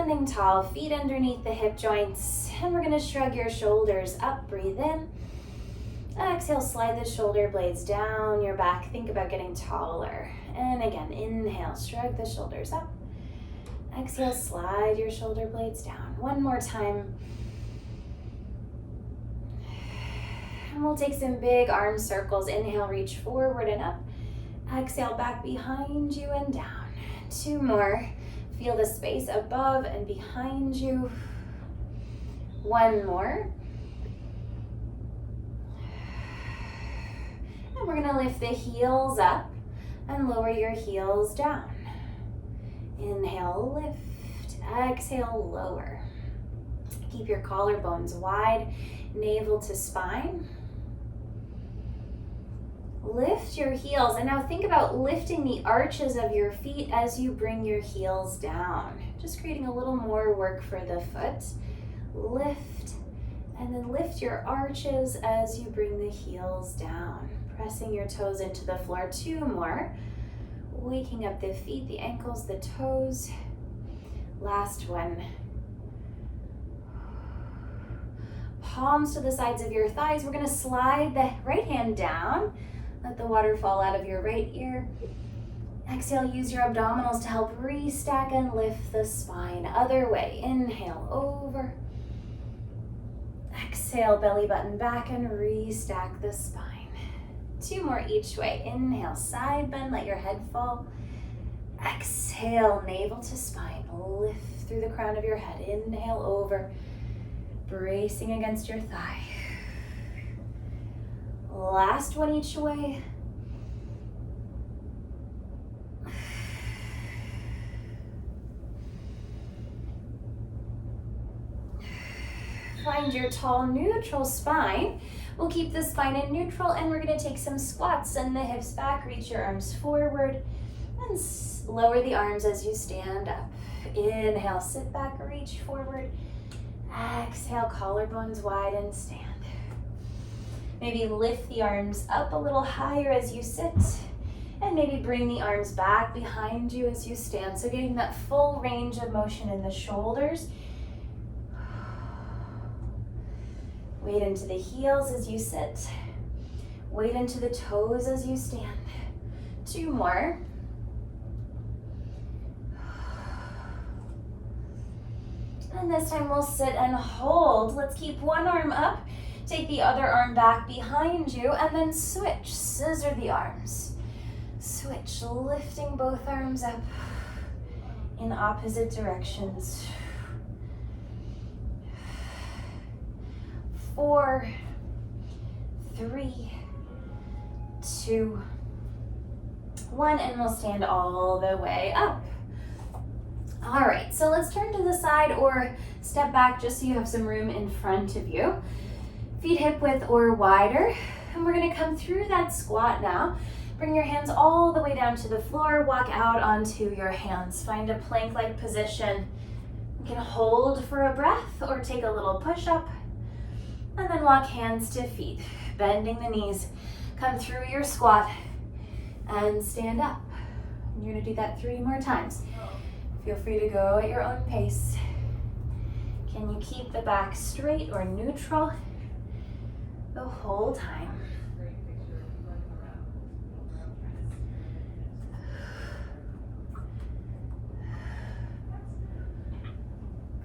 standing tall, feet underneath the hip joints, and we're gonna shrug your shoulders up, breathe in. Exhale, slide the shoulder blades down your back. Think about getting taller. And again, inhale, shrug the shoulders up. Exhale, slide your shoulder blades down. One more time. And we'll take some big arm circles. Inhale, reach forward and up. Exhale, back behind you and down. 2 more. Feel the space above and behind you. 1 more. And we're gonna lift the heels up and lower your heels down. Inhale, lift. Exhale, lower. Keep your collarbones wide, navel to spine. Lift your heels, and now think about lifting the arches of your feet as you bring your heels down. Just creating a little more work for the foot. Lift, and then lift your arches as you bring the heels down. Pressing your toes into the floor. 2 more. Waking up the feet, the ankles, the toes. Last one. Palms to the sides of your thighs. We're gonna slide the right hand down. Let the water fall out of your right ear. Exhale, use your abdominals to help restack and lift the spine. Other way, inhale, over. Exhale, belly button back and restack the spine. 2 more each way. Inhale, side bend, let your head fall. Exhale, navel to spine. Lift through the crown of your head. Inhale, over. Bracing against your thigh. Last one each way. Find your tall, neutral spine. We'll keep the spine in neutral, and we're gonna take some squats. Send the hips back, reach your arms forward, and lower the arms as you stand up. Inhale, sit back, reach forward. Exhale, collarbones wide and stand. Maybe lift the arms up a little higher as you sit, and maybe bring the arms back behind you as you stand. So getting that full range of motion in the shoulders. Weight into the heels as you sit. Weight into the toes as you stand. 2 more. And this time we'll sit and hold. Let's keep one arm up. Take the other arm back behind you and then switch. Scissor the arms. Switch, lifting both arms up in opposite directions. 4, 3, 2, 1, and we'll stand all the way up. All right, so let's turn to the side or step back just so you have some room in front of you. Feet hip width or wider. And we're gonna come through that squat now. Bring your hands all the way down to the floor. Walk out onto your hands. Find a plank-like position. You can hold for a breath or take a little push-up. And then walk hands to feet, bending the knees. Come through your squat and stand up. You're gonna do that 3 more times. Feel free to go at your own pace. Can you keep the back straight or neutral the whole time?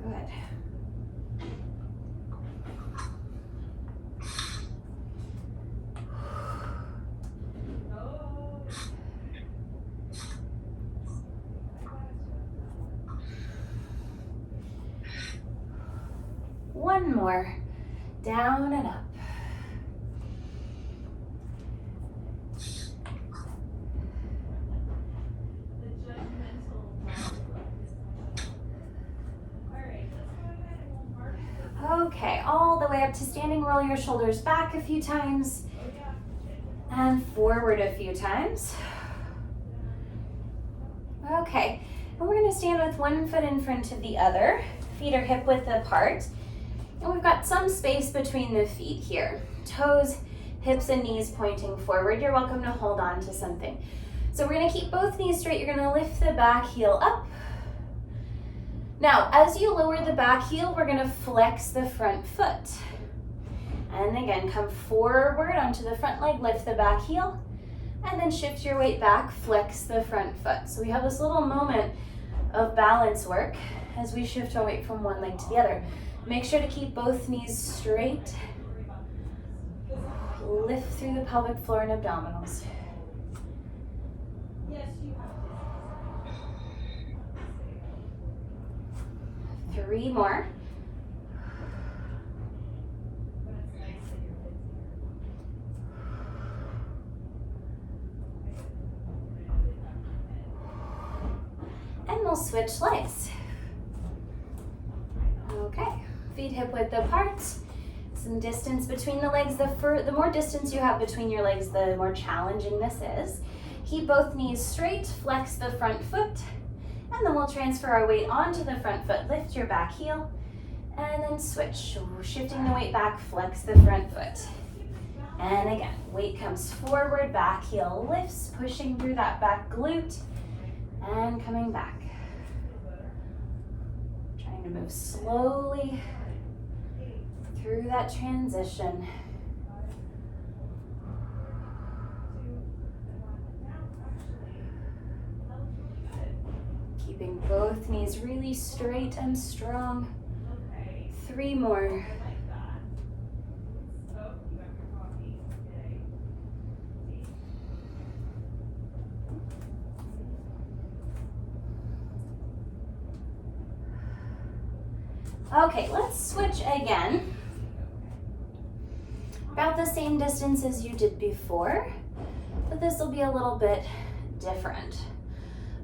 Good. One more. Down and up. Okay, all the way up to standing. Roll your shoulders back a few times and forward a few times. Okay, and we're gonna stand with one foot in front of the other. Feet are hip width apart. And we've got some space between the feet here. Toes, hips, and knees pointing forward. You're welcome to hold on to something. So we're gonna keep both knees straight. You're gonna lift the back heel up. Now, as you lower the back heel, we're gonna flex the front foot. And again, come forward onto the front leg, lift the back heel, and then shift your weight back, flex the front foot. So we have this little moment of balance work as we shift our weight from one leg to the other. Make sure to keep both knees straight. Lift through the pelvic floor and abdominals. 3 more. And we'll switch legs. Okay, feet hip width apart. Some distance between the legs. The more distance you have between your legs, the more challenging this is. Keep both knees straight, flex the front foot, and then we'll transfer our weight onto the front foot. Lift your back heel, and then switch. Shifting the weight back, flex the front foot. And again, weight comes forward, back heel lifts, pushing through that back glute, and coming back. Trying to move slowly through that transition. Keeping both knees really straight and strong. 3 more. Okay, let's switch again. About the same distance as you did before, but this will be a little bit different.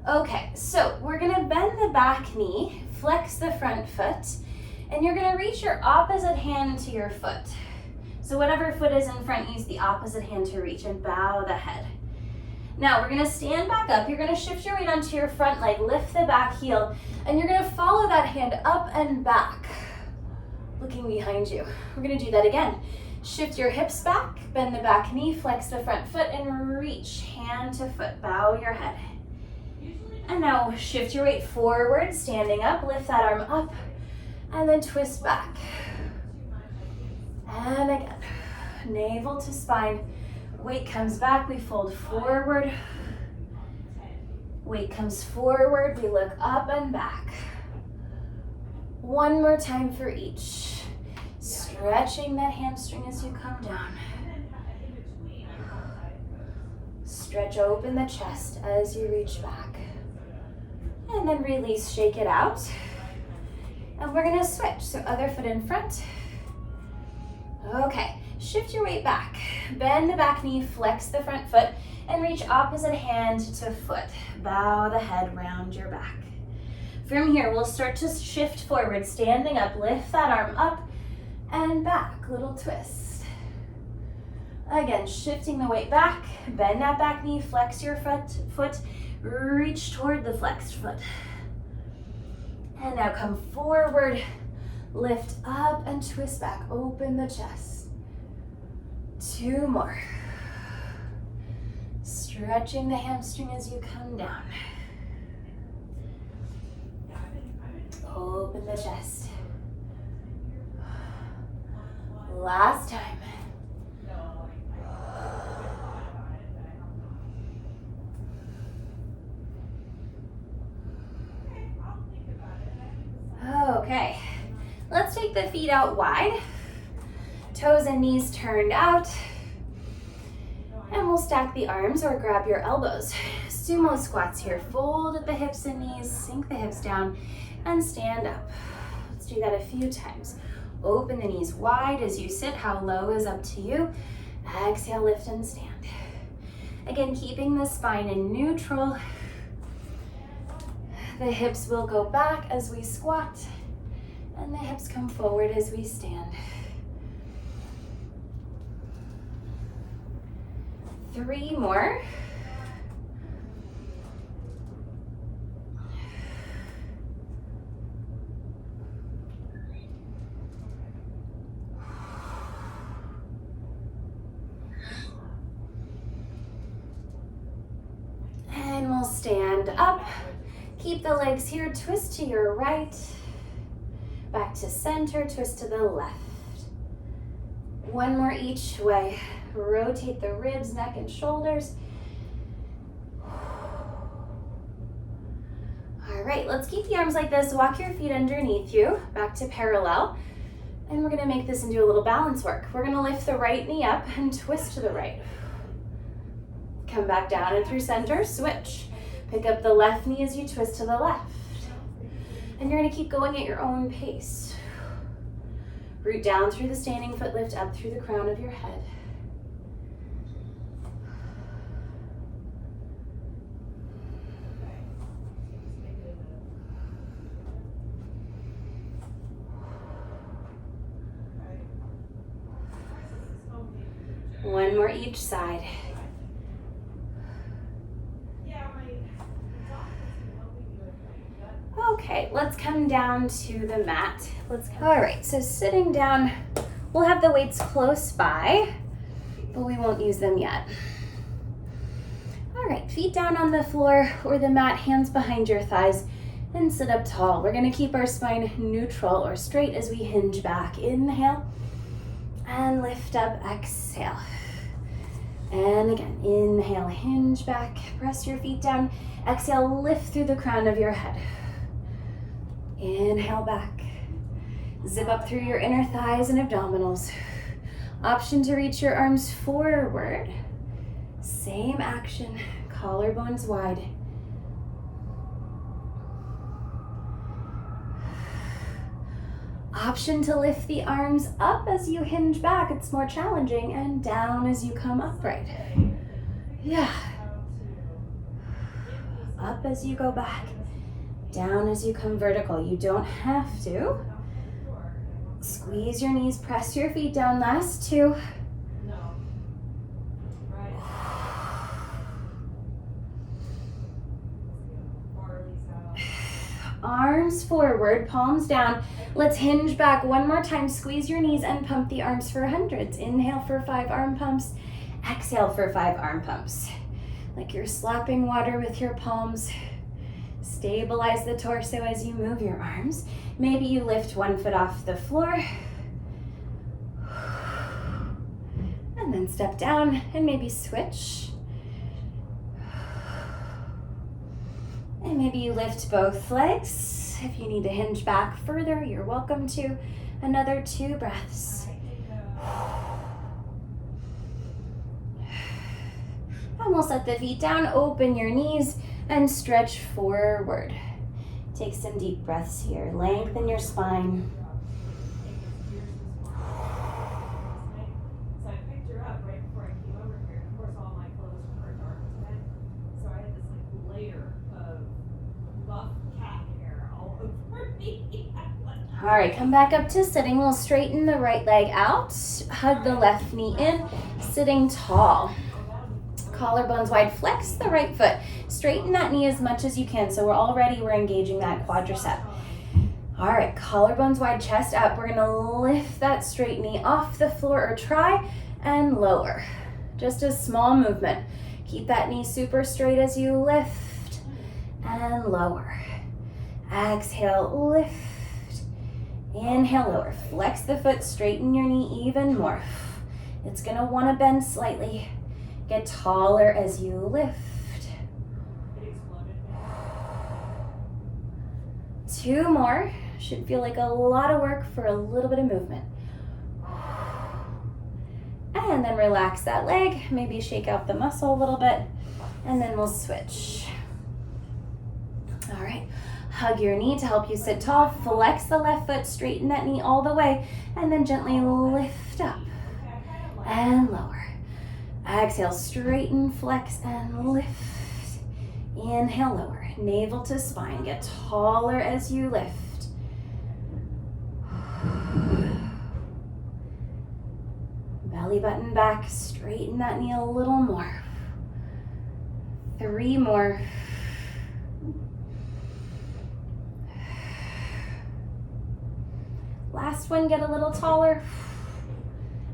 Okay, so we're gonna bend the back knee, flex the front foot, and you're gonna reach your opposite hand to your foot. So whatever foot is in front, use the opposite hand to reach and bow the head. Now we're gonna stand back up. You're gonna shift your weight onto your front leg, lift the back heel, and you're gonna follow that hand up and back, looking behind you. We're gonna do that again. Shift your hips back, bend the back knee, flex the front foot, and reach hand to foot, bow your head. And now shift your weight forward, standing up, lift that arm up, and then twist back. And again, navel to spine. Weight comes back, we fold forward. Weight comes forward, we look up and back. 1 more time for each. Stretching that hamstring as you come down. Stretch open the chest as you reach back. And then release, shake it out. And we're gonna switch, so other foot in front. Okay, shift your weight back. Bend the back knee, flex the front foot, and reach opposite hand to foot. Bow the head, round your back. From here, we'll start to shift forward, standing up, lift that arm up and back, little twist. Again, shifting the weight back, bend that back knee, flex your foot, reach toward the flexed foot. And now come forward, lift up and twist back, open the chest. 2 more. Stretching the hamstring as you come down. Open the chest. Last time. Okay, let's take the feet out wide. Toes and knees turned out. And we'll stack the arms or grab your elbows. Sumo squats here. Fold at the hips and knees, sink the hips down, and stand up. Let's do that a few times. Open the knees wide as you sit. How low is up to you. Exhale, lift and stand. Again, keeping the spine in neutral. The hips will go back as we squat, and the hips come forward as we stand. 3 more. And we'll stand up. Keep the legs here, twist to your right, back to center, twist to the left. One more each way. Rotate the ribs, neck, and shoulders. All right, let's keep the arms like this. Walk your feet underneath you, back to parallel. And we're gonna make this into a little balance work. We're gonna lift the right knee up and twist to the right. Come back down and through center, switch. Pick up the left knee as you twist to the left. And you're gonna keep going at your own pace. Root down through the standing foot, lift up through the crown of your head. One more each side. Okay, let's come down to the mat. All right, so sitting down, we'll have the weights close by, but we won't use them yet. All right, feet down on the floor or the mat, hands behind your thighs, and sit up tall. We're gonna keep our spine neutral or straight as we hinge back. Inhale, and lift up, exhale. And again, inhale, hinge back, press your feet down. Exhale, lift through the crown of your head. Inhale back. Zip up through your inner thighs and abdominals. Option to reach your arms forward. Same action, collarbones wide. Option to lift the arms up as you hinge back. It's more challenging, and down as you come upright. Yeah. Up as you go back. Down as you come vertical. You don't have to. Squeeze your knees, press your feet down. Last two. Arms forward, palms down. Let's hinge back one more time. Squeeze your knees and pump the arms for hundreds. Inhale for 5 arm pumps. Exhale for 5 arm pumps. Like you're slapping water with your palms. Stabilize the torso as you move your arms. Maybe you lift one foot off the floor. And then step down and maybe switch. And maybe you lift both legs. If you need to hinge back further, you're welcome to. Another 2 breaths. And we'll set the feet down, open your knees, and stretch forward. Take some deep breaths here. Lengthen your spine. So I picked her up right before I came over here. Of course, all my clothes were dark today. So I had this like layer of buff cat hair all over me. All right, come back up to sitting. We'll straighten the right leg out. Hug the left knee in, sitting tall. Collarbones wide, flex the right foot. Straighten that knee as much as you can. So we're engaging that quadricep. All right, collarbones wide, chest up. We're gonna lift that straight knee off the floor or try and lower. Just a small movement. Keep that knee super straight as you lift and lower. Exhale, lift. Inhale, lower. Flex the foot, straighten your knee even more. It's gonna wanna bend slightly. Get taller as you lift. 2 more. Should feel like a lot of work for a little bit of movement. And then relax that leg. Maybe shake out the muscle a little bit. And then we'll switch. All right. Hug your knee to help you sit tall. Flex the left foot. Straighten that knee all the way. And then gently lift up and lower. Exhale, straighten, flex, and lift. Inhale, lower. Navel to spine. Get taller as you lift. Belly button back. Straighten that knee a little more. 3 more. Last one, get a little taller.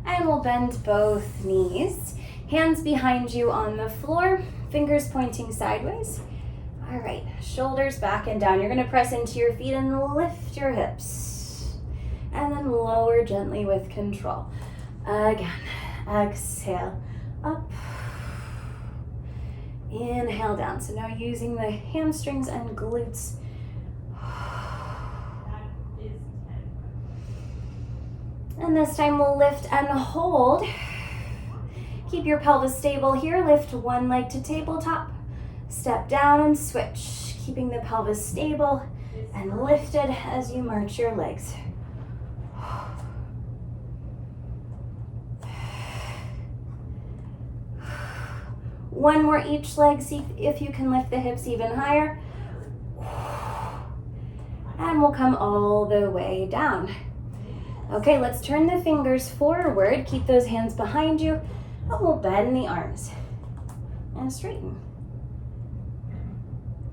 And we'll bend both knees. Hands behind you on the floor, fingers pointing sideways. All right, shoulders back and down. You're gonna press into your feet and lift your hips. And then lower gently with control. Again, exhale, up. Inhale down. So now using the hamstrings and glutes. And this time we'll lift and hold. Keep your pelvis stable here. Lift one leg to tabletop. Step down and switch. Keeping the pelvis stable and lifted as you march your legs. One more each leg. See if you can lift the hips even higher. And we'll come all the way down. Okay, let's turn the fingers forward. Keep those hands behind you. And we'll bend the arms. And straighten.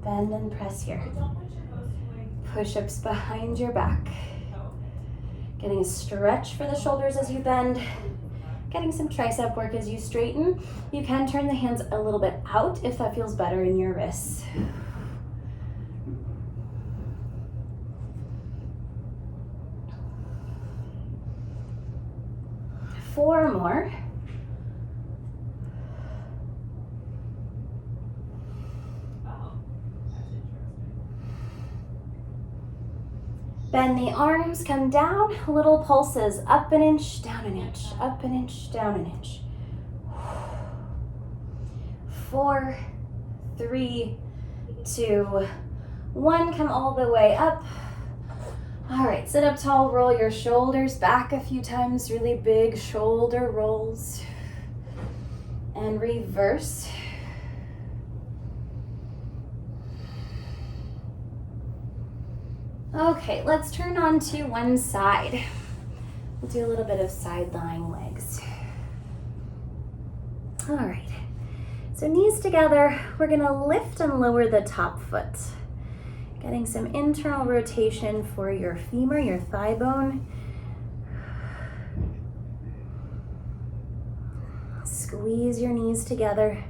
Bend and press here. Push-ups behind your back. Getting a stretch for the shoulders as you bend. Getting some tricep work as you straighten. You can turn the hands a little bit out if that feels better in your wrists. Four more. Bend the arms, come down, little pulses, up an inch, down an inch, up an inch, down an inch. 4, 3, 2, 1, come all the way up. All right, sit up tall, roll your shoulders back a few times, really big shoulder rolls. And reverse. Okay, let's turn on to one side. We'll do a little bit of side lying legs. All right, so knees together, we're gonna lift and lower the top foot. Getting some internal rotation for your femur, your thigh bone. Squeeze your knees together.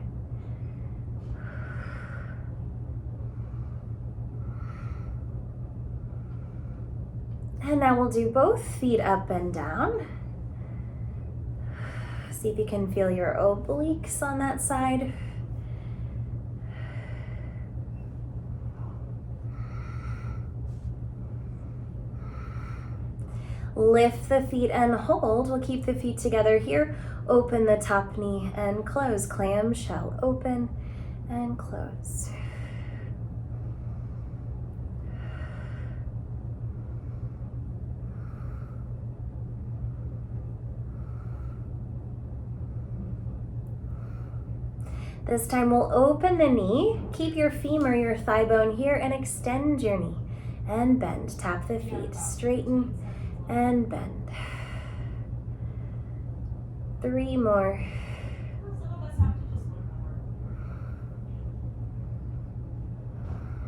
And now we'll do both feet up and down. See if you can feel your obliques on that side. Lift the feet and hold. We'll keep the feet together here. Open the top knee and close. Clamshell, open and close. This time we'll open the knee, keep your femur, your thigh bone here, and extend your knee. And bend, tap the feet, straighten and bend. 3 more.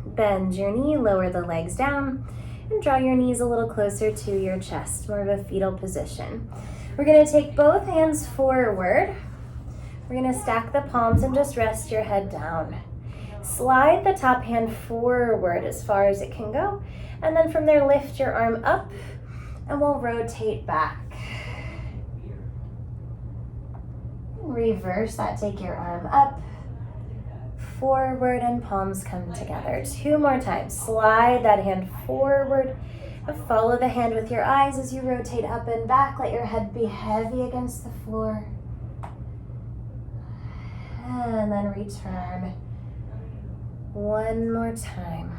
Bend your knee, lower the legs down, and draw your knees a little closer to your chest, more of a fetal position. We're gonna take both hands forward. We're gonna stack the palms and just rest your head down. Slide the top hand forward as far as it can go. And then from there, lift your arm up and we'll rotate back. Reverse that, take your arm up, forward and palms come together. 2 more times, slide that hand forward and follow the hand with your eyes as you rotate up and back. Let your head be heavy against the floor. And then return. 1 more time.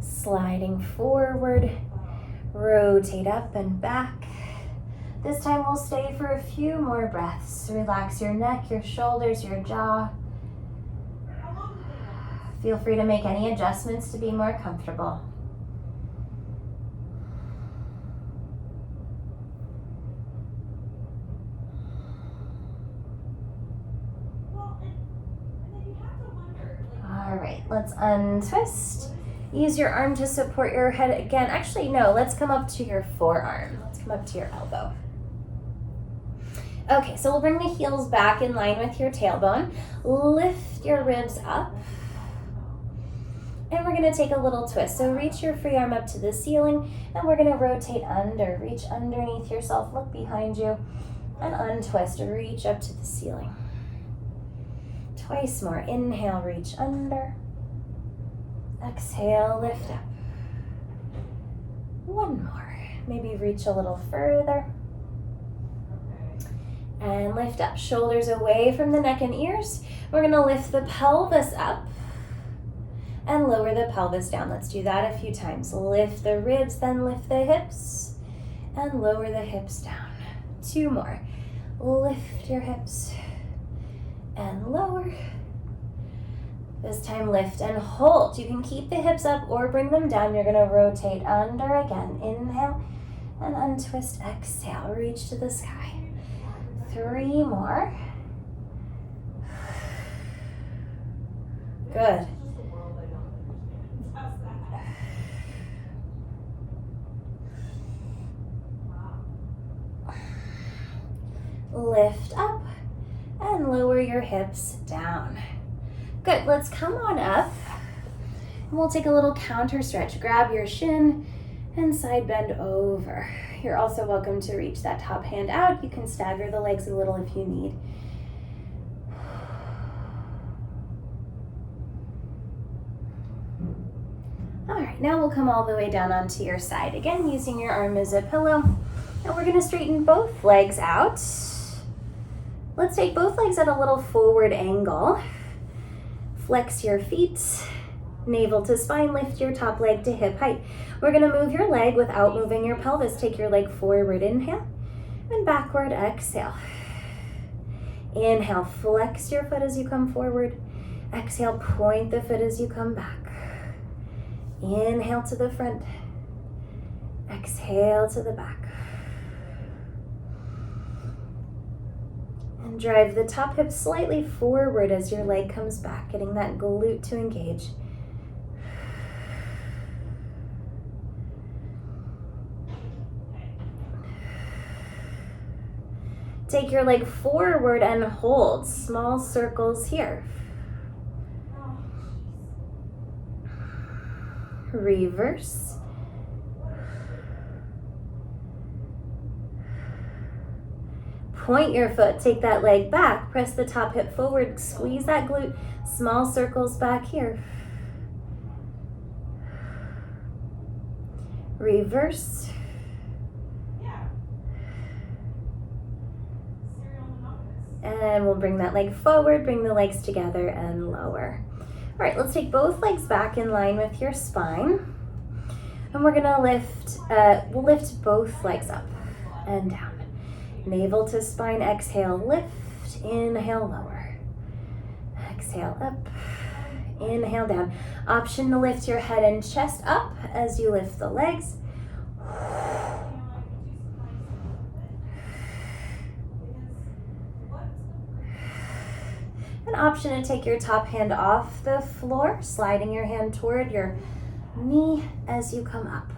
Sliding forward, rotate up and back. This time we'll stay for a few more breaths. Relax your neck, your shoulders, your jaw. Feel free to make any adjustments to be more comfortable. All right, let's untwist. Use your arm to support your head again. Actually, no, let's come up to your forearm. Let's come up to your elbow. Okay, so we'll bring the heels back in line with your tailbone. Lift your ribs up. gonna take a little twist. So reach your free arm up to the ceiling, and we're gonna rotate under. Reach underneath yourself, look behind you, and untwist. Reach up to the ceiling. Twice more. Inhale, reach under. Exhale, lift up. One more. Maybe reach a little further. And lift up. Shoulders away from the neck and ears. We're gonna lift the pelvis up and lower the pelvis down. Let's do that a few times. Lift the ribs, then lift the hips, and lower the hips down. Two more. Lift your hips and lower. This time lift and hold. You can keep the hips up or bring them down. You're gonna rotate under again. Inhale and untwist, exhale. Reach to the sky. Three more. Good. Lift up and lower your hips down. Good, let's come on up. And we'll take a little counter stretch. Grab your shin and side bend over. You're also welcome to reach that top hand out. You can stagger the legs a little if you need. All right, now we'll come all the way down onto your side. Again, using your arm as a pillow. And we're gonna straighten both legs out. Let's take both legs at a little forward angle. Flex your feet, navel to spine, lift your top leg to hip height. We're gonna move your leg without moving your pelvis. Take your leg forward, inhale, and backward, exhale. Inhale, flex your foot as you come forward. Exhale, point the foot as you come back. Inhale to the front. Exhale to the back. And drive the top hip slightly forward as your leg comes back, getting that glute to engage. Take your leg forward and hold. Small circles here. Reverse. Point your foot, take that leg back, press the top hip forward, squeeze that glute, small circles back here. Reverse. And we'll bring that leg forward, bring the legs together and lower. All right, let's take both legs back in line with your spine. And we're gonna lift, we'll lift both legs up and down. Navel to spine, exhale, lift, inhale, lower. Exhale, up, inhale, down. Option to lift your head and chest up as you lift the legs. An option to take your top hand off the floor, sliding your hand toward your knee as you come up.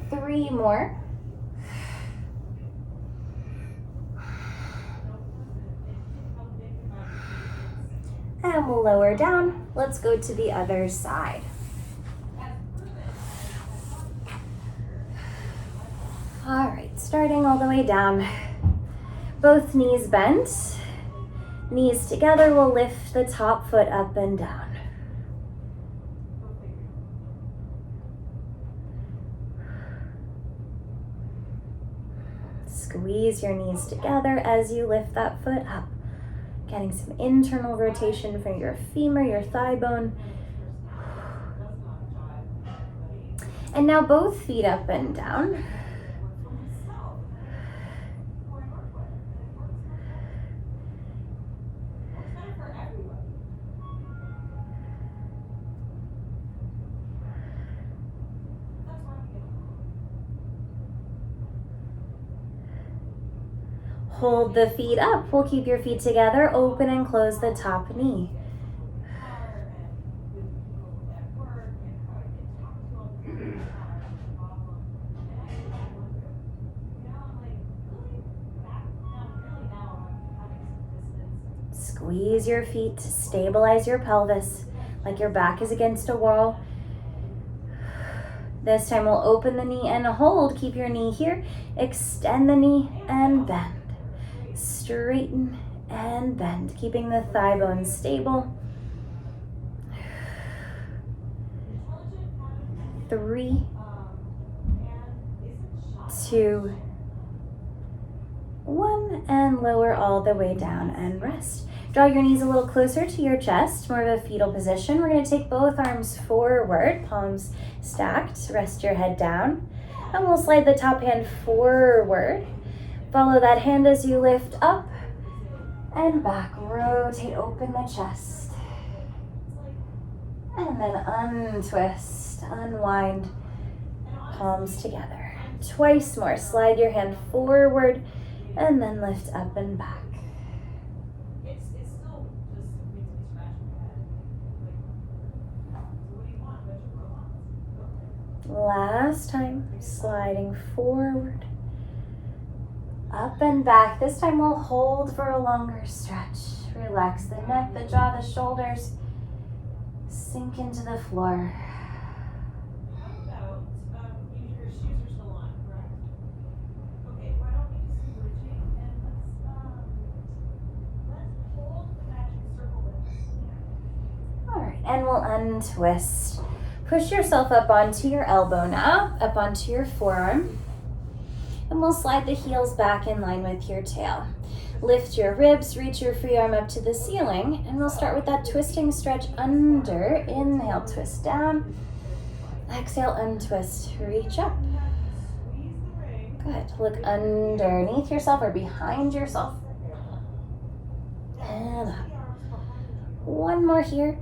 Three more. And we'll lower down. Let's go to the other side. All right, starting all the way down. Both knees bent. Knees together, we'll lift the top foot up and down. Squeeze your knees together as you lift that foot up. Getting some internal rotation from your femur, your thigh bone. And now both feet up and down. Hold the feet up. We'll keep your feet together. Open and close the top knee. Squeeze your feet, stabilize your pelvis like your back is against a wall. This time we'll open the knee and hold. Keep your knee here. Extend the knee and bend. Straighten and bend, keeping the thigh bones stable. 3, 2, 1, and lower all the way down and rest. Draw your knees a little closer to your chest, more of a fetal position. We're going to take both arms forward, palms stacked. Rest your head down, and we'll slide the top hand forward. Follow that hand as you lift up and back. Rotate, open the chest. And then untwist, unwind, palms together. Twice more. Slide your hand forward and then lift up and back. It still just makes me scratch my head. Like, what do you want? Bunch of robots? Last time, sliding forward, up and back. This time we'll hold for a longer stretch. Relax the neck, the jaw, the shoulders. Sink into the floor. How about, your shoes are still on, correct? Okay, why don't we do some bridging and let's hold the magic circle with us. All right, and we'll untwist. Push yourself up onto your elbow now, up onto your forearm. And we'll slide the heels back in line with your tail. Lift your ribs, reach your free arm up to the ceiling, and we'll start with that twisting stretch under. Inhale, twist down. Exhale, untwist, reach up. Good. Look underneath yourself or behind yourself. And up. One more here.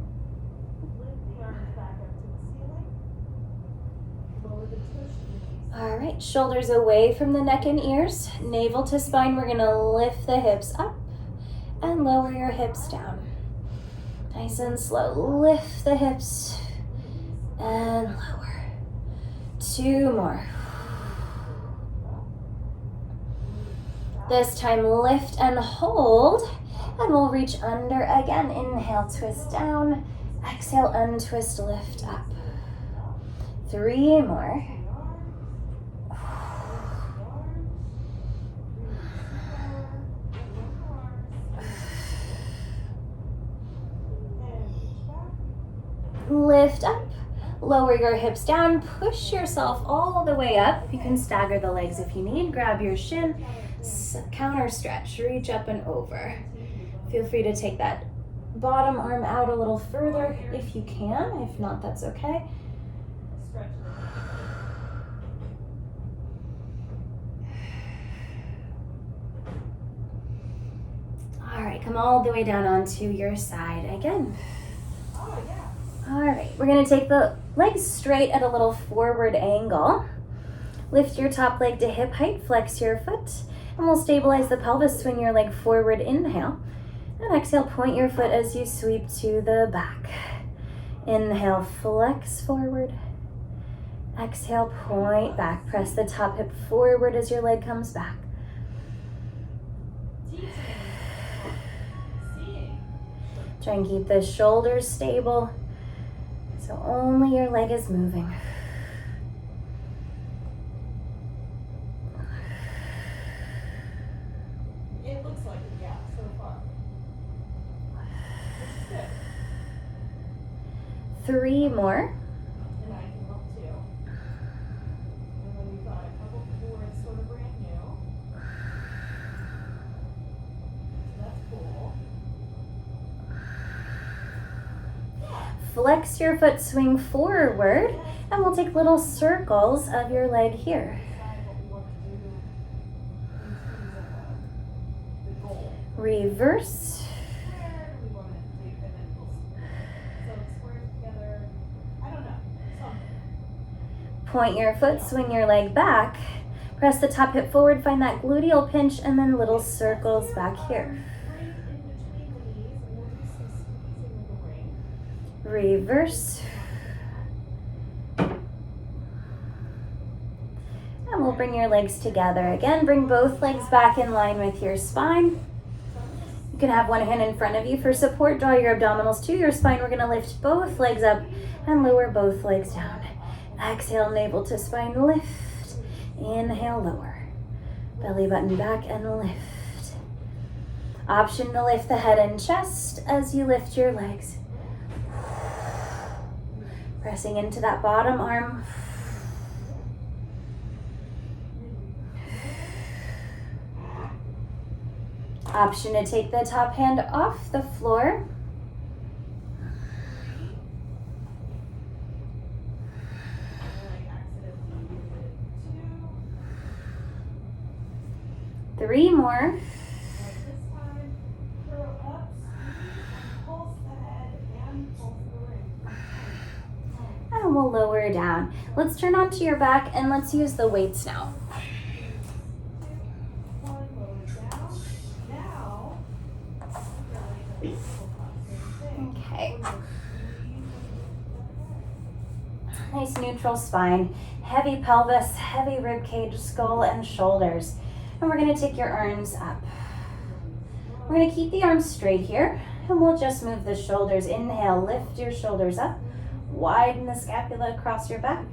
All right, shoulders away from the neck and ears, navel to spine. We're gonna lift the hips up and lower your hips down. Nice and slow. Lift the hips and lower. 2 more. This time lift and hold, and we'll reach under again. Inhale, twist down. Exhale, untwist, lift up. 3 more. Lift up, lower your hips down, push yourself all the way up. You can stagger the legs if you need. Grab your shin, counter stretch, reach up and over. Feel free to take that bottom arm out a little further if you can. If not, that's okay. All right, come all the way down onto your side again. All right, we're gonna take the legs straight at a little forward angle. Lift your top leg to hip height, flex your foot, and we'll stabilize the pelvis, swing your leg forward, inhale. And exhale, point your foot as you sweep to the back. Inhale, flex forward. Exhale, point back. Press the top hip forward as your leg comes back. Try and keep the shoulders stable. So only your leg is moving. It looks like it, yeah, so far. This is good. 3 more. And I can help too. And then we've got a couple boards sort of brand new. So that's cool. Flex your foot, swing forward, and we'll take little circles of your leg here. Decide what we want to do in terms of the goal. Reverse. Where do we want to do, and then we'll so squares together. I don't know. Something. Point your foot, swing your leg back. Press the top hip forward, find that gluteal pinch, and then little circles back here. Bring in between the knees, and we'll do some squeezing with the ring. Reverse. And we'll bring your legs together again. Bring both legs back in line with your spine. can have one hand in front of you for support. Draw your abdominals to your spine. We're gonna lift both legs up and lower both legs down. Exhale, navel to spine, lift. Inhale, lower. Belly button back and lift. Option to lift the head and chest as you lift your legs. Pressing into that bottom arm. Option to take the top hand off the floor. Three more. And we'll lower down. Let's turn onto your back and let's use the weights now. Okay. Nice neutral spine, heavy pelvis, heavy rib cage, skull and shoulders. And we're gonna take your arms up. We're gonna keep the arms straight here and we'll just move the shoulders. Inhale, lift your shoulders up. Widen the scapula across your back.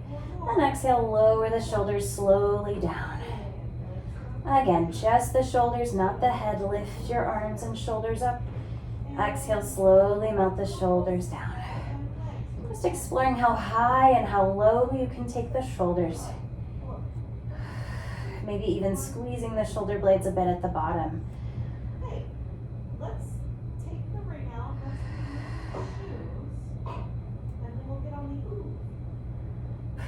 And exhale, lower the shoulders slowly down. Again, just the shoulders, not the head. Lift your arms and shoulders up. Exhale, slowly melt the shoulders down. Just exploring how high and how low you can take the shoulders. Maybe even squeezing the shoulder blades a bit at the bottom. Hey, let's take the ring out, let's remove the shoes, and then we'll get on the ooh.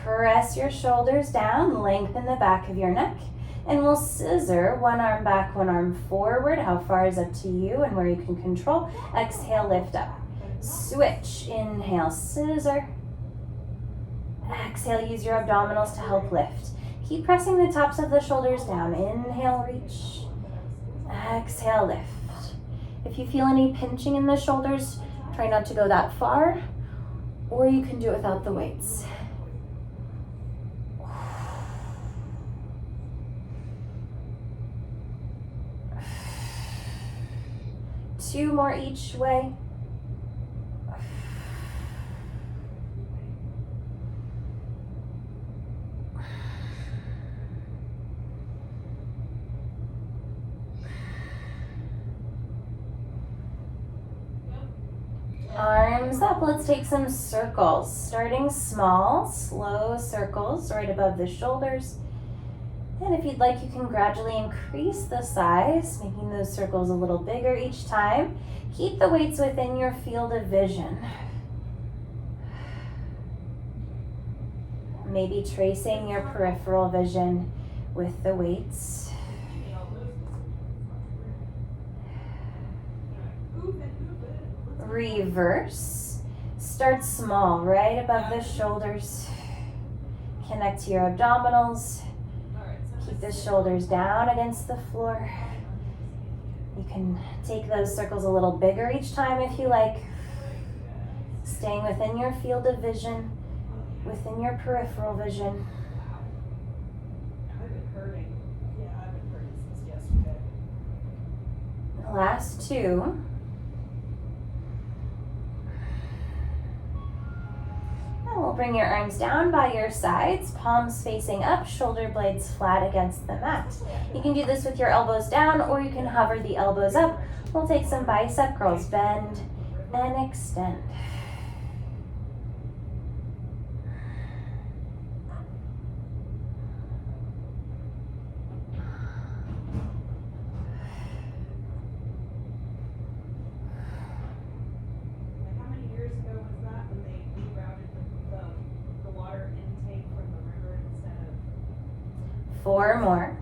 Press your shoulders down, lengthen the back of your neck, and we'll scissor one arm back, one arm forward. How far is up to you and where you can control. Exhale, lift up. Switch, inhale, scissor. Exhale, use your abdominals to help lift. Keep pressing the tops of the shoulders down. Inhale, reach. Exhale, lift. If you feel any pinching in the shoulders, try not to go that far, or you can do it without the weights. Two more each way. Arms up, let's take some circles. Starting small, slow circles right above the shoulders. And if you'd like, you can gradually increase the size, making those circles a little bigger each time. Keep the weights within your field of vision. Maybe tracing your peripheral vision with the weights. Reverse. Start small, right above the shoulders. Connect to your abdominals. Keep the shoulders down against the floor. You can take those circles a little bigger each time if you like. Staying within your field of vision, within your peripheral vision. I've been hurting. Yeah, I've been hurting since yesterday. Last two. And we'll bring your arms down by your sides, palms facing up, shoulder blades flat against the mat. You can do this with your elbows down, or you can hover the elbows up. We'll take some bicep curls, bend and extend. Four more.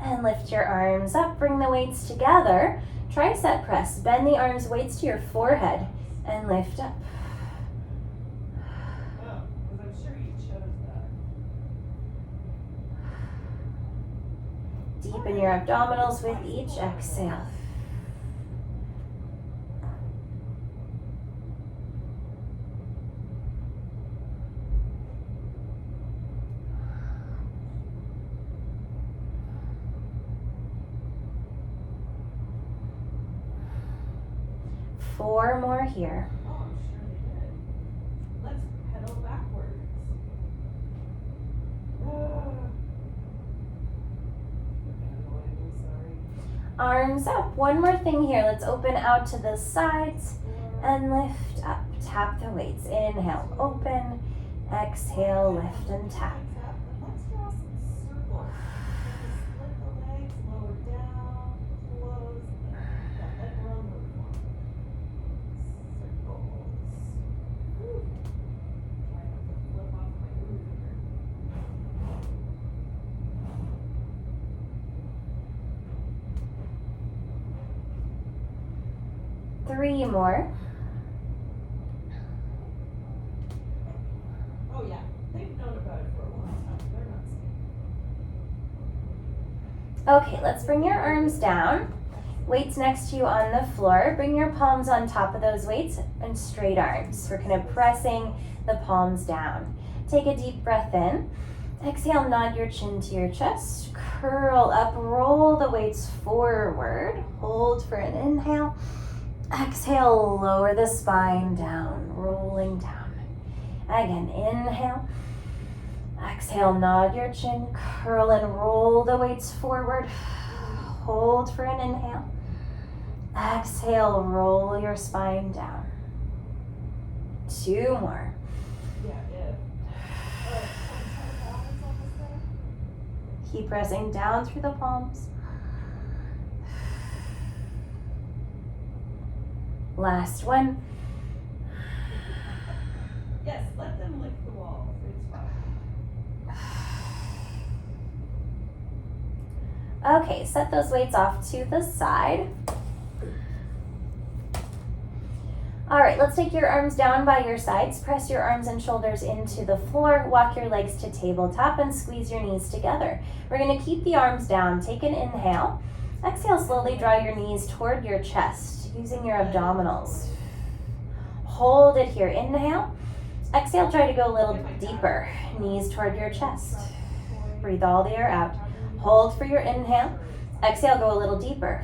And lift your arms up, bring the weights together. Tricep press, bend the arms, weights to your forehead, and lift up. Oh, because I'm sure you chose that. Deepen your abdominals with each exhale. 4 more here. Oh, I'm sure they did. Let's pedal backwards. Sorry. Arms up. One more thing here. Let's open out to the sides and lift up. Tap the weights. Inhale, open. Exhale, lift and tap. Let's draw some circles. Split the legs, lower down, close, that leg roll, move on. Circles. Whew. Try not to flip off my groove here. 3 more. Oh yeah, they've known about it for a long time. They're not scared. Okay, let's bring your arms down. Weights next to you on the floor. Bring your palms on top of those weights and straight arms. We're kind of pressing the palms down. Take a deep breath in. Exhale, nod your chin to your chest. Curl up, roll the weights forward. Hold for an inhale. Exhale, lower the spine down, rolling down. Again, inhale. Exhale, nod your chin, curl and roll the weights forward. Hold for an inhale. Exhale, roll your spine down. 2 more. Yeah, if. Balance on this side. Keep pressing down through the palms. Last one. Yes, let them lick the wall. It's fine. Okay, set those weights off to the side. All right, let's take your arms down by your sides. Press your arms and shoulders into the floor. Walk your legs to tabletop and squeeze your knees together. We're gonna keep the arms down. Take an inhale. Exhale, slowly draw your knees toward your chest using your abdominals. Hold it here. Inhale. Exhale, try to go a little deeper. Knees toward your chest. Breathe all the air out. Hold for your inhale. Exhale, go a little deeper.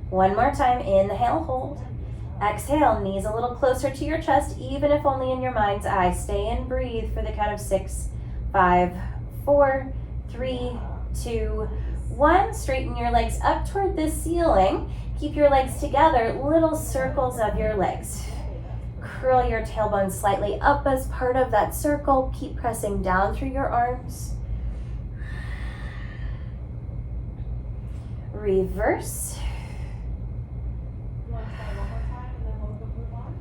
One more time. Inhale, hold. Exhale, knees a little closer to your chest, even if only in your mind's eye. Stay and breathe for the count of 6, 5, 4, 3, 2, 1. Straighten your legs up toward the ceiling. Keep your legs together, little circles of your legs. Curl your tailbone slightly up as part of that circle. Keep pressing down through your arms. Reverse. You want to try one more time and then we'll move on?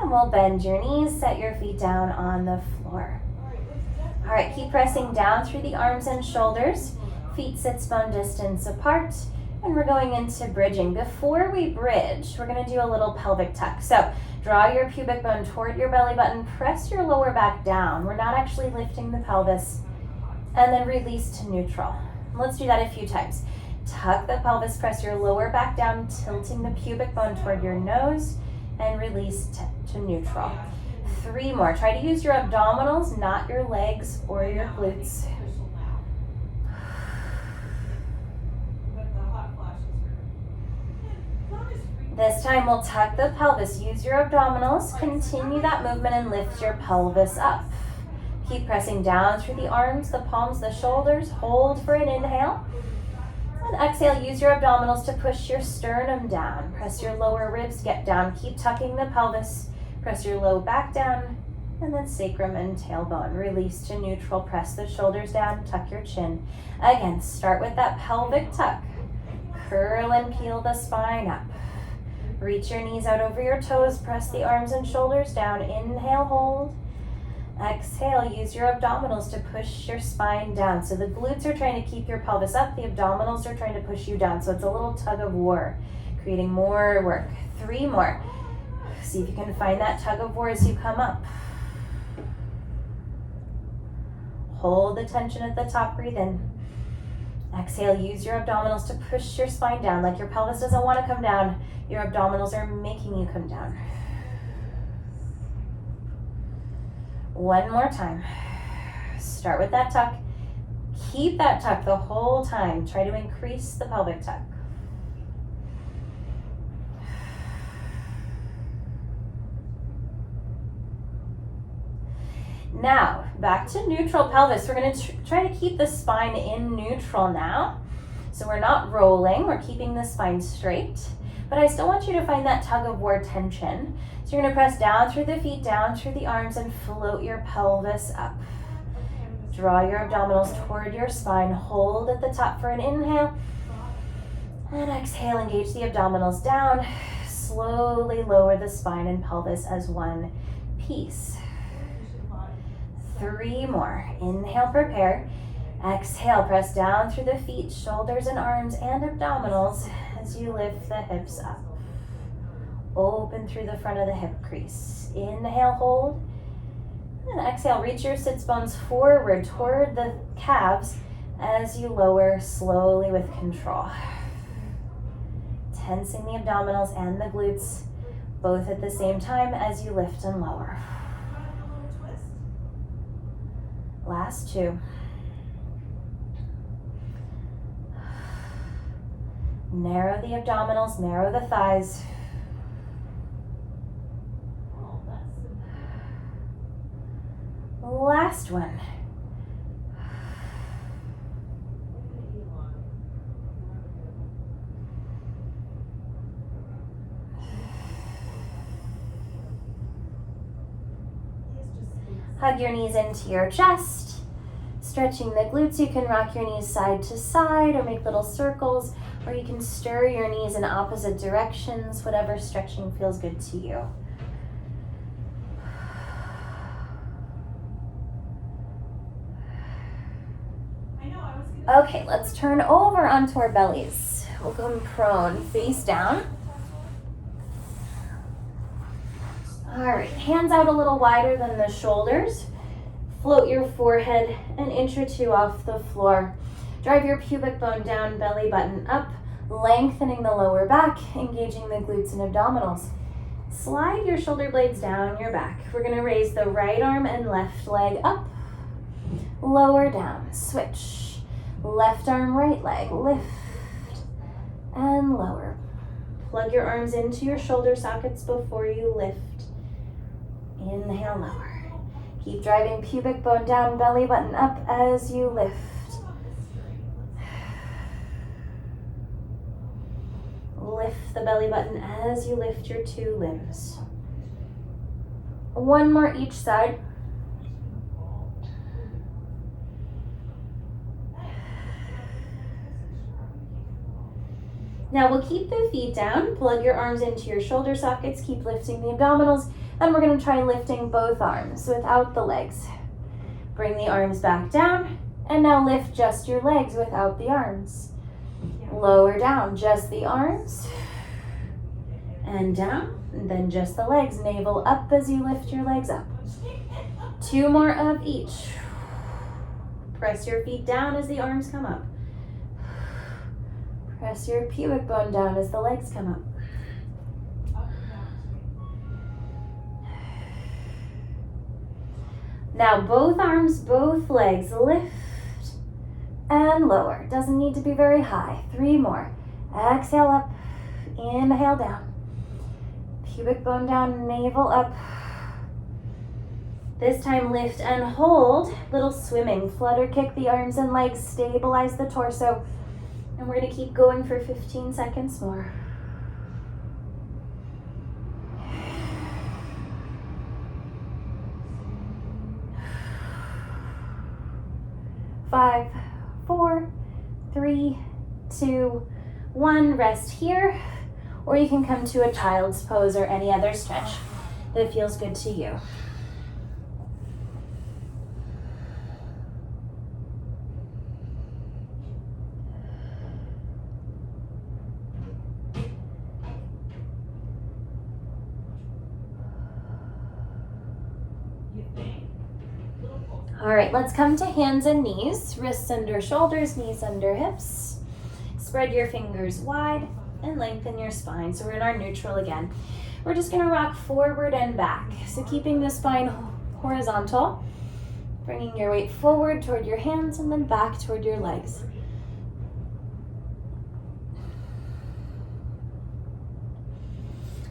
And we'll bend your knees, set your feet down on the floor. All right, keep pressing down through the arms and shoulders. Feet sits bone distance apart. And we're going into bridging. Before we bridge, we're gonna do a little pelvic tuck. So draw your pubic bone toward your belly button, press your lower back down. We're not actually lifting the pelvis. And then release to neutral. Let's do that a few times. Tuck the pelvis, press your lower back down, tilting the pubic bone toward your nose, and release to neutral. 3 more. Try to use your abdominals, not your legs or your glutes. This time we'll tuck the pelvis. Use your abdominals. Continue that movement and lift your pelvis up. Keep pressing down through the arms, the palms, the shoulders. Hold for an inhale. And exhale, use your abdominals to push your sternum down. Press your lower ribs, get down. Keep tucking the pelvis. Press your low back down. And then sacrum and tailbone. Release to neutral. Press the shoulders down. Tuck your chin. Again, start with that pelvic tuck. Curl and peel the spine up. Reach your knees out over your toes. Press the arms and shoulders down. Inhale, hold. Exhale, use your abdominals to push your spine down. So the glutes are trying to keep your pelvis up. The abdominals are trying to push you down. So it's a little tug of war, creating more work. 3 more. See if you can find that tug of war as you come up. Hold the tension at the top. Breathe in. Exhale, use your abdominals to push your spine down. Like your pelvis doesn't want to come down, your abdominals are making you come down. 1 more time. Start with that tuck. Keep that tuck the whole time. Try to increase the pelvic tuck. Now, back to neutral pelvis. We're going to try to keep the spine in neutral now. So we're not rolling, we're keeping the spine straight. But I still want you to find that tug of war tension. So you're going to press down through the feet, down through the arms, and float your pelvis up. Draw your abdominals toward your spine. Hold at the top for an inhale. And exhale, engage the abdominals down. Slowly lower the spine and pelvis as one piece. 3 more. Inhale, prepare. Exhale, press down through the feet, shoulders and arms and abdominals as you lift the hips up. Open through the front of the hip crease. Inhale, hold. And exhale, reach your sits bones forward toward the calves as you lower slowly with control. Tensing the abdominals and the glutes both at the same time as you lift and lower. Last 2. Narrow the abdominals, narrow the thighs. Last one. Hug your knees into your chest. Stretching the glutes, you can rock your knees side to side or make little circles, or you can stir your knees in opposite directions, whatever stretching feels good to you. Okay, let's turn over onto our bellies. We'll come prone, face down. All right, hands out a little wider than the shoulders. Float your forehead an inch or 2 off the floor. Drive your pubic bone down, belly button up, lengthening the lower back, engaging the glutes and abdominals. Slide your shoulder blades down your back. We're going to raise the right arm and left leg up, lower down, switch. Left arm, right leg, lift and lower. Plug your arms into your shoulder sockets before you lift. Inhale, lower. Keep driving pubic bone down, belly button up as you lift. Lift the belly button as you lift your 2 limbs. 1 more each side. Now we'll keep the feet down, plug your arms into your shoulder sockets, keep lifting the abdominals, and we're going to try lifting both arms without the legs. Bring the arms back down, and now lift just your legs without the arms. Lower down, just the arms, and down, and then just the legs. Navel up as you lift your legs up. 2 more of each. Press your feet down as the arms come up. Press your pubic bone down as the legs come up. Now both arms, both legs, lift and lower. Doesn't need to be very high. 3 more. Exhale up, inhale down. Pubic bone down, navel up. This time lift and hold. Little swimming. Flutter kick the arms and legs, stabilize the torso. And we're going to keep going for 15 seconds more. 5, 4, 3, 2, 1. Rest here, or you can come to a child's pose or any other stretch that feels good to you. All right, let's come to hands and knees, wrists under shoulders, knees under hips. Spread your fingers wide and lengthen your spine. So we're in our neutral again. We're just gonna rock forward and back. So keeping the spine horizontal Bringing your weight forward toward your hands and then back toward your legs.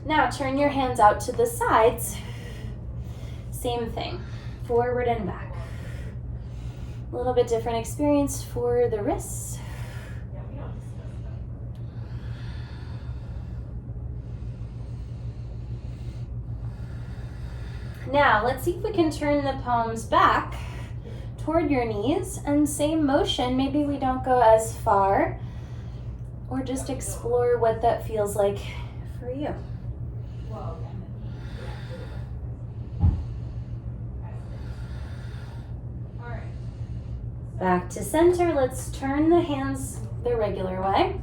Now turn your hands out to the sides. Same thing, forward and back. A little bit different experience for the wrists. Now, let's see if we can turn the palms back toward your knees, and same motion. Maybe we don't go as far, or just explore what that feels like for you. Back to center. Let's turn the hands the regular way.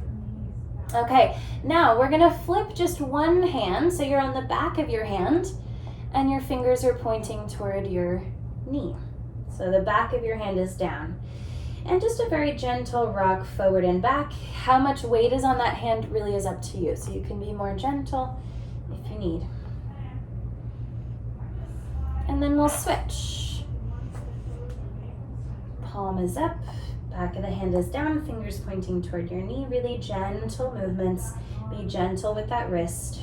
Okay, now we're gonna flip just one hand, so you're on the back of your hand, and your fingers are pointing toward your knee. So the back of your hand is down. And just a very gentle rock forward and back. How much weight is on that hand really is up to you. So you can be more gentle if you need. And then we'll switch. Palm is up, back of the hand is down, fingers pointing toward your knee. Really gentle movements. Be gentle with that wrist.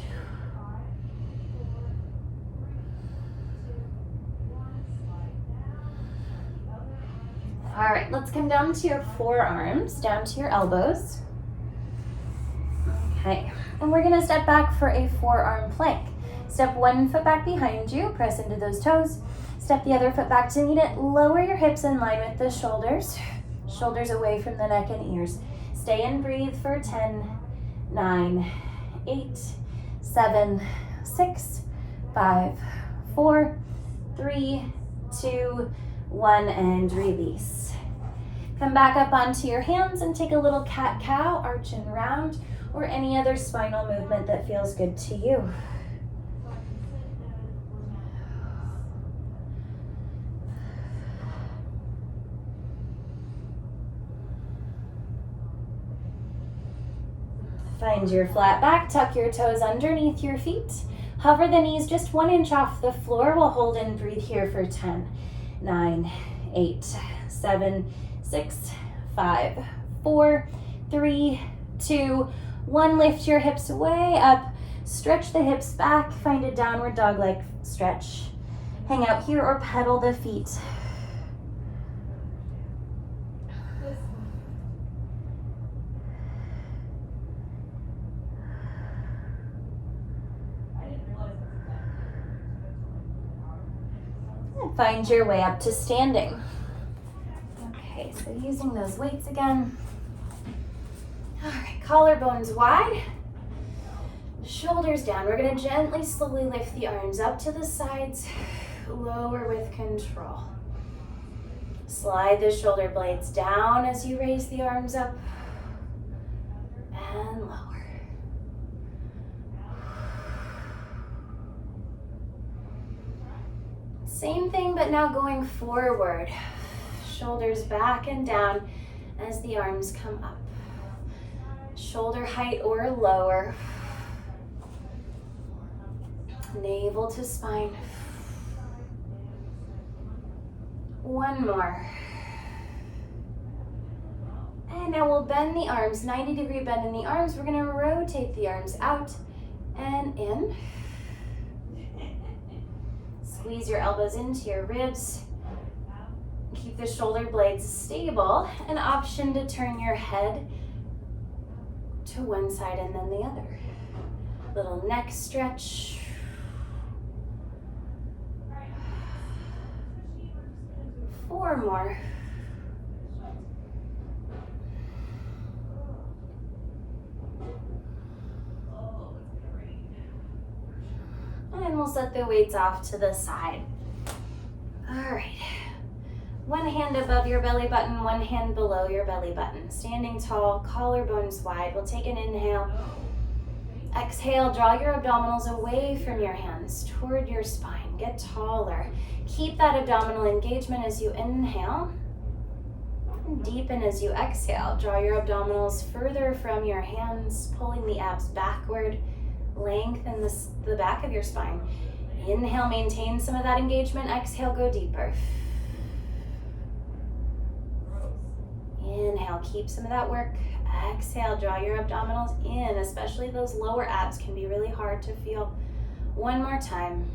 All right, let's come down to your forearms, down to your elbows. Okay, and we're gonna step back for a forearm plank. Step one foot back behind you, press into those toes. Step the other foot back to meet it. Lower your hips in line with the shoulders. Shoulders away from the neck and ears. Stay and breathe for 10, 9, 8, 7, 6, 5, 4, 3, 2, 1, and release. Come back up onto your hands and take a little cat-cow, arch and round, or any other spinal movement that feels good to you. Find your flat back, tuck your toes underneath your feet. Hover the knees just 1 inch off the floor. We'll hold and breathe here for 10, 9, 8, 7, 6, 5, 4, 3, 2, 1. Lift your hips way up. Stretch the hips back. Find a downward dog-like stretch. Hang out here or pedal the feet. And find your way up to standing. Okay, so using those weights again. All right, collarbones wide, shoulders down. We're gonna gently, slowly lift the arms up to the sides, lower with control. Slide the shoulder blades down as you raise the arms up and lower. Same thing, but now going forward. Shoulders back and down as the arms come up. Shoulder height or lower. Navel to spine. One more. And now we'll bend the arms, 90-degree bend in the arms. We're gonna rotate the arms out and in. Squeeze your elbows into your ribs. Keep the shoulder blades stable. An option to turn your head to one side and then the other. Little neck stretch. Four more. And we'll set the weights off to the side. All right. One hand above your belly button, one hand below your belly button. Standing tall, collarbones wide. We'll take an inhale. Exhale, draw your abdominals away from your hands toward your spine. Get taller. Keep that abdominal engagement as you inhale. And deepen as you exhale. Draw your abdominals further from your hands, pulling the abs backward. Lengthen the back of your spine. Inhale, maintain some of that engagement. Exhale, go deeper. Inhale, keep some of that work. Exhale, draw your abdominals in, especially those lower abs can be really hard to feel. One more time.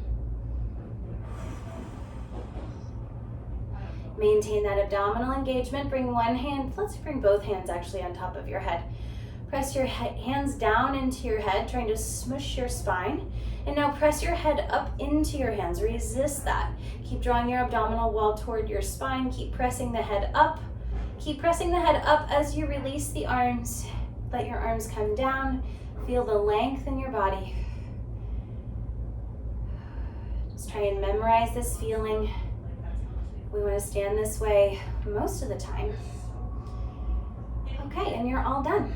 Maintain that abdominal engagement. Bring one hand, let's bring both hands actually on top of your head. Press your hands down into your head, trying to smush your spine. And now press your head up into your hands. Resist that. Keep drawing your abdominal wall toward your spine. Keep pressing the head up. Keep pressing the head up as you release the arms. Let your arms come down. Feel the length in your body. Just try and memorize this feeling. We want to stand this way most of the time. Okay, and you're all done.